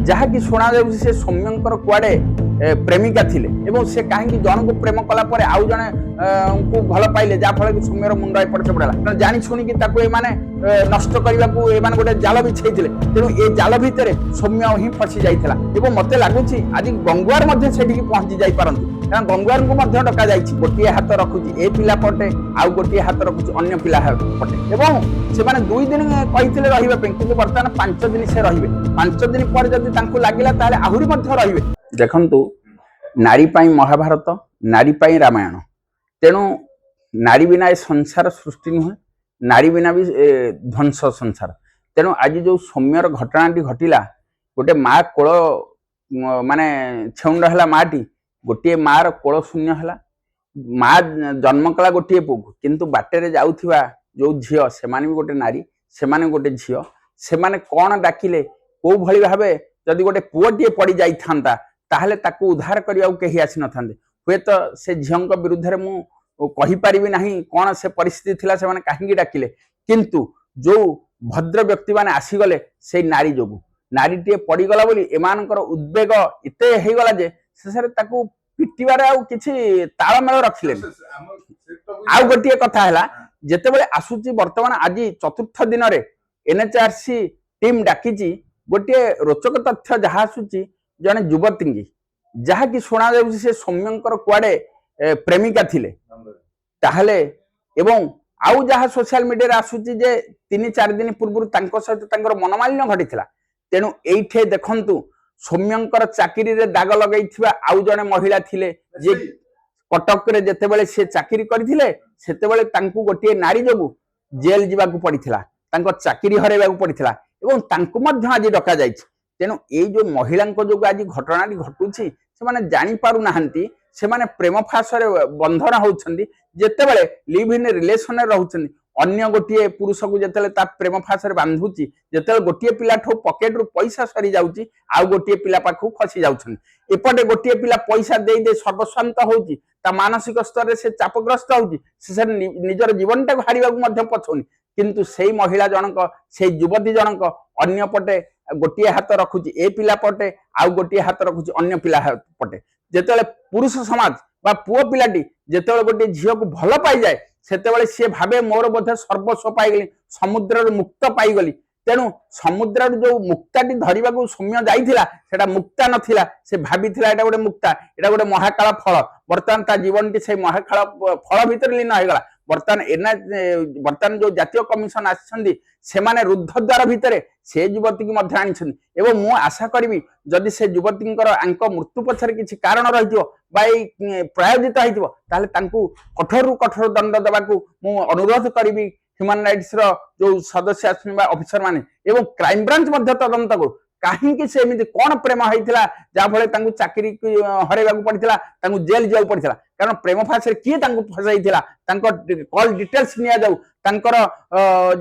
जहाँकि शुणा से सौम्यंकर कुआडे प्रेमिका थिले एवं से कहीं जन को प्रेम कला आउ जने को भल पाइले जहाँफल कि सौम्यर मुंड एपट सेपट है जानी शुणिकी नष्ट करने को गोटे जाल बिछाई तेणु ये जाल भितर सौम्य ही फसी जाता मत लगुच आज गंगुआर पहुंची जापारती कारण गंगुआर को डक जा गोटे हाथ रखुची ए पिला पटे आउ गोटे हाथ रखुची अन्य पिला पटे एवं से 2 दिन कही रही कि बर्तमान 5 दिन से रे 5 दिन पर जब लगे आहरी रे देखु नारी पाई महाभारत नारी पाई रामायण तेणु नारी बिना ए संसार सृष्टि नुहे नारी बिना भी ध्वंस संसार तेणु आज जो सौम्यर घटनाटी घटिला गोटे माँ कोल माने छेउंड है माटी गोटे मार कोल शून्य है माँ जन्म कला गोटे पु किंतु बाटे जाऊथिबा जो झील से भी गोटे नारी से गोटे झील से कौन डाकिले को भली भावे जदि गोटे पुओटे पड़ जाता ताहले ताकू उद्धार करने कहीं आसी न था हे तो से झील विरुद्ध में कहीपरि ना कौन से परिस्थिति थिला से माने कहीं डाकिले किंतु जो भद्र व्यक्ति माने आसीगले से नारी जोगु नारीटे पड़गला बोली एमानकर उद्वेग एते हेगला जे शेषे ताकू पिटिबार आउ किछि तालमेल रखिले आउ गोटे कथा है जेते बेले आसुची वर्तमान आज चतुर्थ दिन रे एनएचआरसी टीम डाकिची गोटे रोचक तथ्य जहाँ आसुची जने युवती की जहाँकि शुणा से सौम्यंकर कुआडे प्रेमिका थिले ताहले एवं आउ जहाँ सोशल मीडिया आसुची जे 3-4 दिन पूर्व सहित मनमालिन्य घटी तेणु ये देखंतु सौम्यंकर चाकरी रे दाग लगे आउ जने महिला थिले जे कटक रे जेतेबेले से चाकरी करथिले सेतेबेले तांकु गोटे नारी जोगु जेल जीवाकू पड़िथिला तांको चाकरी हरेबाकू पड़िथिला एवं तांकु मध्य आज डका जायछि तेणु ये जो महिला जो आज घटनाटी घटुची से जानी पारु नाहंती से प्रेम फासरे बंधन होउछंदी जेतेबेले लिव इन रिलेशन रहउछंदी अन्य गोटे पुरुष को जेतेबेले ता प्रेम फासरे बांधुची जेतेबेले गोटे पिला ठो पॉकेट रु पैसा सरी जाउची आउ गोटे पिला पाखु खसी जाउछंदी एपटे गोटे पिला पैसा दे दे सर्वस्वांत होउची ता मानसिक स्तर से चापग्रस्त होउची से निजर जीवन टाक हारिबा को मध्य पछोनी किंतु सेई महिला जनक सेई युवती जनक अन्य पटे गोटे हाथ रखुची ए पिला पटे आउ गोटे हाथ रखुची अन्य पिला पटे जेतेबेले पुरुष समाज बा पुओ पिलाटी जेतेबेले गोटे झील को भल पाई जाए सेतेबेले सी भावे मोर बोधे सर्वस्व पाईगली समुद्र मुक्त पाईगली तेणु समुद्र जो मुक्ताटी धरवा को सौम्य जाइथिला सेटा मुक्ता नथिला से भाबिथिला एटा गोटे मुक्ता एटा गोटे महाकाल फल वर्तमान ता जीवनटी से महाकाल फल भितर लीन होगला वर्तमान जो जातीय कमिशन आछंदी सेमाने रुद्धद्वार भितर से युवती की मध्य आनिछंदी एवं मु आशा करी जदि से युवतींकर आंक मृत्यु पछरे किछि कारण रहिथिबो बाई प्रायोजित होइथिबो ताले तांकु कठोर कठोर दंड देबाकू मु अनुरोध करी ह्यूमन राइट्स रो जो सदस्य आछन ऑफिसर माने एवं क्राइम ब्रांच मध्य तदंत करू कहीं से एमती कौन प्रेम होता जहाँफल चाकरी हरैवा पड़ता जेल जाऊ पड़ता कारण प्रेम फासरे किए फसाई कॉल डिटेल्स नि जाऊ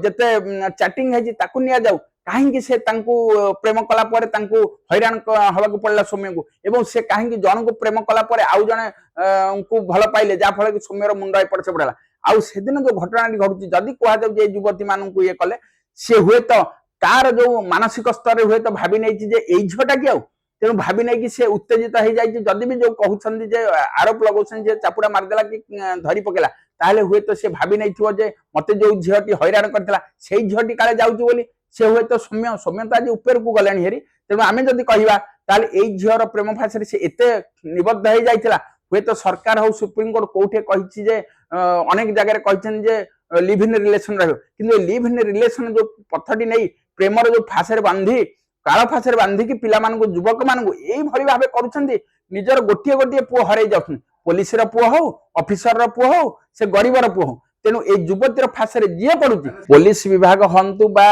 जिते चैटिंग है जाऊ कहीं से प्रेम कला हैरान हवा पड़ा सौम्य को एवं से कहीं जन को प्रेम कला आउ जने को भल पाइले जहाँफल कि सौम्यर मुंड एपट सेपट है आउ से दिन जो घटना घटुची जदि कहुए युवती मानू ये कले सी हुए तो तार जो मानसिक स्तर हुए तो भावी नहीं झीटा कि आउ तेणु भावी नहीं कि उत्तेजित हो जाए जदि भी जो कहते आरोप लगे चापुड़ा मारिदेला कि धरी पकेला ताहले हुए तो सी भावी नहीं जे मत जो झीटी हैरान करता से झीटी काले जाऊँगी से हुए तो सौम्य सौम्य तो आज ऊपर को गलानी हेरी तेणु आम जदि कहवा ताहले झीर प्रेम फासरे से एते निबद्ध हो जाइथिला हुए तो सरकार हो सुप्रीम कोर्ट कोठे कहिछि जे अनेक जगह कहते लिव इन रिलेशन रही लिव इन रिलेशन जो पथटी नहीं प्रेमर जो फासरे बांधी काल फासरे बांधिकी पिला युवक मानू यही भाव करुँच निजर गोटे गोटे पुओ हर पुलिस पुओ हो ऑफिसर पुओ हो से गरीबर पुओ हो तेणु ये युवतीर फासरे जी पड़ुची पुलिस विभाग हंतु बा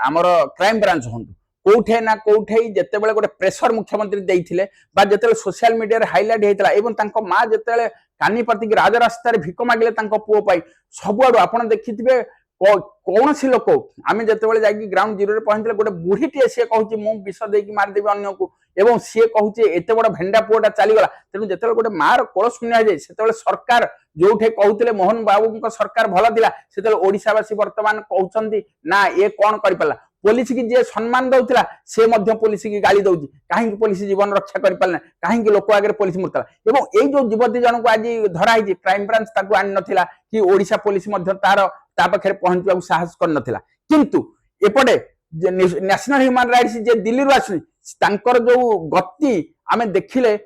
आमर क्राइम ब्रांच हंतु कौटे ना कौटे जितेबाला गोटे प्रेसर मुख्यमंत्री देते जिते सोशल मीडिया हाइलाइट होता माँ जिते कानी पतिक राजरास्तार भिक मागिले पुओ पाई सबुआड़ आप देखिथे कौन सी लोक आम जिते जा ग्राउंड जीरो पहुंचले गोटे बुढ़ीटे सी कहूँ मु विष देकी मारिदेवी अन्य को एवं सी कहूँ एत बड़ भेंडा पुओटा चलीगला तेणु जिते गोटे मार कोल शून्य हो जाए से सरकार जो कहते मोहन बाबू सरकार भल था से ओडावासी बर्तमान कहते ना ये कौन कर पुलिस की जे सम्मान दउथिला से मध्य पुलिस की गाली दउची काहे पुलिस जीवन रक्षा कर पारला काहे लोक आगे पुलिस मुर्तला एवं ए जो युवती जन को आज धरा है क्राइम ब्रांच ताको आन नथिला कि ओडिशा पुलिस मध्य तार ता पाखे पहुंचवा साहस कर नथिला किंतु एपटे नेशनल ह्यूमन राइट्स जे दिल्ली रो आसु तांकर जो गति आमे देखिले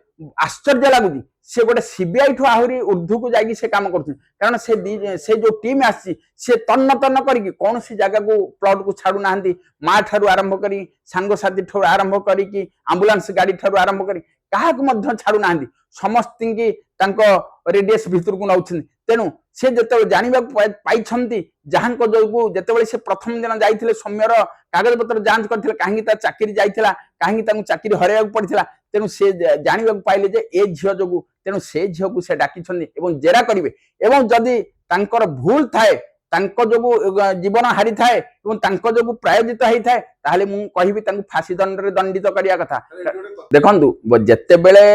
आश्चर्य लगुच से गोटे सीबीआई ठू आहरी ऊर्ध्व को जाकि से काम कर कारण से जो टीम आसी से तन्न तन्न करके कौन सी जगह को प्लॉट को छाड़ू ना माँ ठारू आरंभ करी सांगसाथी ठारू आरंभ करी आंबुलांस गाड़ी ठारू आरंभ करी क्या छाड़ू ना समस्त की रेडियस भितर को नौ तेणु से जो जानवा पाई जहाँ जो जिते से प्रथम दिन जाते सौम्यर कागज पत्र जांच करते कहीं चाकरी जाइला कहीं चाकरी हर पड़ा तेणु से जानवा पाइले जे ए झील जो तेणु से झील को से डाकी जेरा करेंगे एवं जदि भूल थाए जो जीवन हारी थाए जो प्रायोजित होता है ताहले मु कहिबी फांसी दंड रे दंडित करिया कथा देखंतु जेते बेले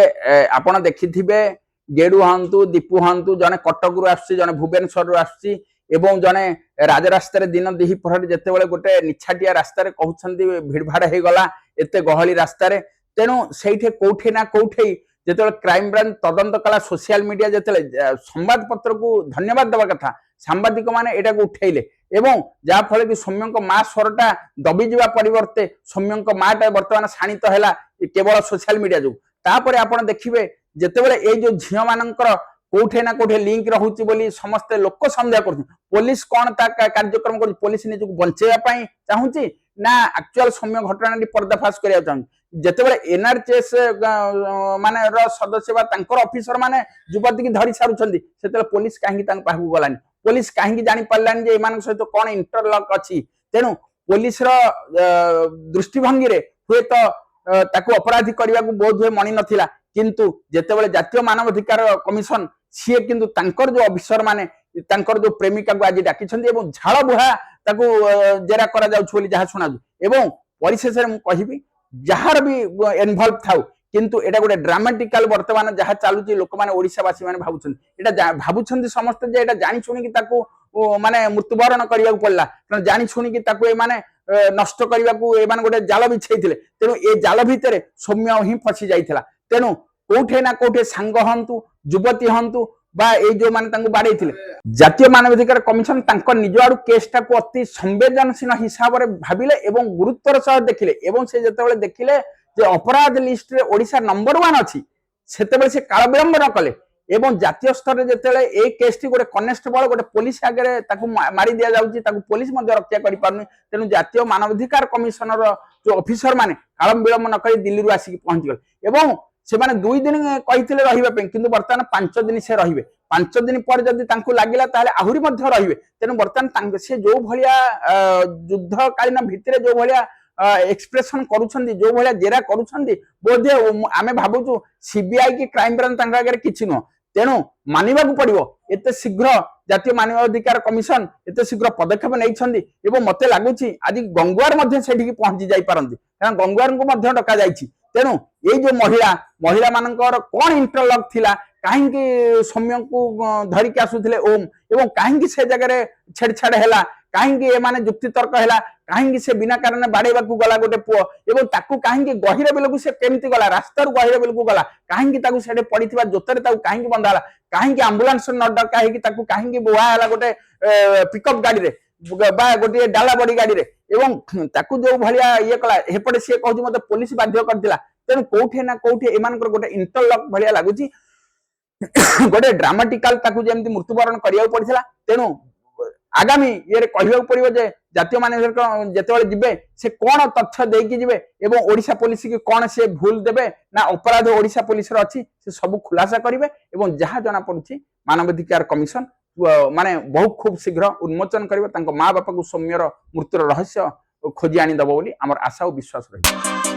आपण देखिथिबे गेडू हंतु दीपू हंतु जने कटक रु आसी जने भुवनेश्वर रु आसी एवं जने राजरास्ता दिन दिही प्रहरी जेते बेले गोटे निछाटिया रास्ता रे कहउछंती भिड़भाड़ हे गला एते गहली रास्ता रे तेनु सेठे कोठे ना कोठे जेते क्राइम ब्रांच तदंत कला सोशल मीडिया जेते संवाद पत्र को धन्यवाद देवा कथा सांबादिक माने एटा को उठेइले एवं जा फले कि सौम्यंक मां स्वरटा दबी जिबा परिवर्ते सौम्यंक माटा वर्तमान शाणित हैला केवल सोशल मीडिया जो तापर आपण देखिबे जेतेबेले ए जो झियो मानकर कोठे ना कोठे लिंक रहउची बोली समस्त लोक संदेह करथि पुलिस कोन ता कार्यक्रम कर पुलिस निज को बंचेया पई चाहूची ना एक्चुअल सौम्य घटना पर्दाफाश करिया चाहूची जेतेबेले एनआरचेस माने रो सदस्य बा तांकर ऑफिसर माने युवती की धरि सारुछंदी सेतेले पुलिस काहे तांग पाहु गलानी पुलिस काहे जानि पारलानी जे एमान सहित कोन इंटरलॉक अछि तेनु पुलिस रो दृष्टिभंगी रे हुए तो ताको अपराधी करबा को बहुत हुए मनी नथिला किंतु जेतेबेले जातीय मानवाधिकार कमिशन सी किंतु तांकर जो अफिसर माने तांकर जो प्रेमिका को आज डाकी एवं झाड़ बुहा ताको जेरा करा जाउछ बोली जहा सुना एवं परिशेष रे मु कहिबी जहार भी इन्वॉल्व थाउ किंतु एटा गोटे ड्रामेटिकल वर्तमान जहा चालुची लोक माने ओडिशावासी माने भाबुछन एटा भाबुछन समस्त जे एटा जानि सुनि कि ताको माने मृत्युवरण करिया पड़ला कारण जानि सुनि कि ताको ए माने नष्ट करिया को ए माने गोटे जाल बिछैथिले तेनु ए जाल भितरे सौम्य ही फसी जाइथिला तेनु कोठे ना कोठे सांग हंतु युवती हंतु बा ए जो माने तांको बाडै थिले जातीय मानवाधिकार कमिशन तांको निज आडू केसटा को अति संवेदनशील हिसाब रे भाबिले एवं गुरुत्वर सह देखिले एवं से जतेबेले देखिले जे अपराध लिस्ट रे ओडिसा नंबर 1 अछि सेतेबेले से काल विलंब न कले एवं जातीय स्तर रे जतेबेले ए केस टी गोटे कनेस्टेबल गोटे पुलिस आगे ताको मारी दिया जाउची ताको पुलिस मध्ये रक्षा करि पारनी तेनु जातीय मानवाधिकार कमिशन रो जो ऑफिसर माने काल विलंब न करी दिल्ली रु आसी पहुंच गले एवं से माने 2 दिन कहिथिले रहिबा पे किंतु वर्तमान 5 दिन से रहिबे 5 दिन पर जदि तांको लागिला ताले आहुरी मध्ये रहिबे तेनु वर्तमान तांको से जो भलिया युद्ध कालीन भितरे जो भलिया एक्सप्रेशन करूछंदी जो भलिया जेरा करूछंदी बोधे आमे भाबुछु सीबीआई की क्राइम ब्रांच तांका आगे किछि न तेनु मानिबा को पड़िबो एते शीघ्र जातीय मानवाधिकार कमिशन एते शीघ्र पदक्षेप नै छंदी एवं मते लागुछि आज गंगवार मध्ये सेठी की पहुंची जाई पारंती कारण गंगवार को मध्ये डका जाईछि तेनु ये जो महिला मानकर कौन इंटरलॉक थिला कहीं सौम्य को धरिक आसुथिले ओम एवं कहीं से जगह छेड़छाड़ हैला कहीं माने जुक्ति तर्क हैला कहीं से बिना कारण बाड़ेबा को गला गोटे पुओ एवं ताकू कहीं गहिर बेल को से केमती गला रास्ता रु गहिर बेल को गला कहीं ताकू सेडे पड़िथिबा जोतरे ताकू कहीं बंधाला कहीं एम्बुलेंस न डका है कि ताकू कहीं बुहा हैला गोटे पिकअप गाड़ी रे बा गोटे डाला बड़ी गाड़ी रे एवं ताकू जो भलिया ये कला हेपटे से कहू मते पुलिस बाध्य करथिला तेनु कोठे ना कोठे एमानकर गोटे इंटरलॉक भलिया लागुची गोटे ड्रामेटिकल ताकू जेमती मृत्युवरण करिया पड़िथिला तेनु आगामी ये कहबा पड़िबो जे जातीय मानवाधिकार जेतेबेले जिबे से कोन तथ्य देकी जिबे एवं ओडिशा पुलिस की कोन से भूल देबे ना अपराध ओडिशा पुलिस रो अछि से सब खुलासा करिवे एवं जहा जना पड़ुछि मानवाधिकार कमिशन माने बहुत खूब शीघ्र उन्मोचन करिवे तांको मां बापा को सौम्यर मृत्युर रहस्य खोजी आनी दबो बोली हमर आशा और विश्वास रही।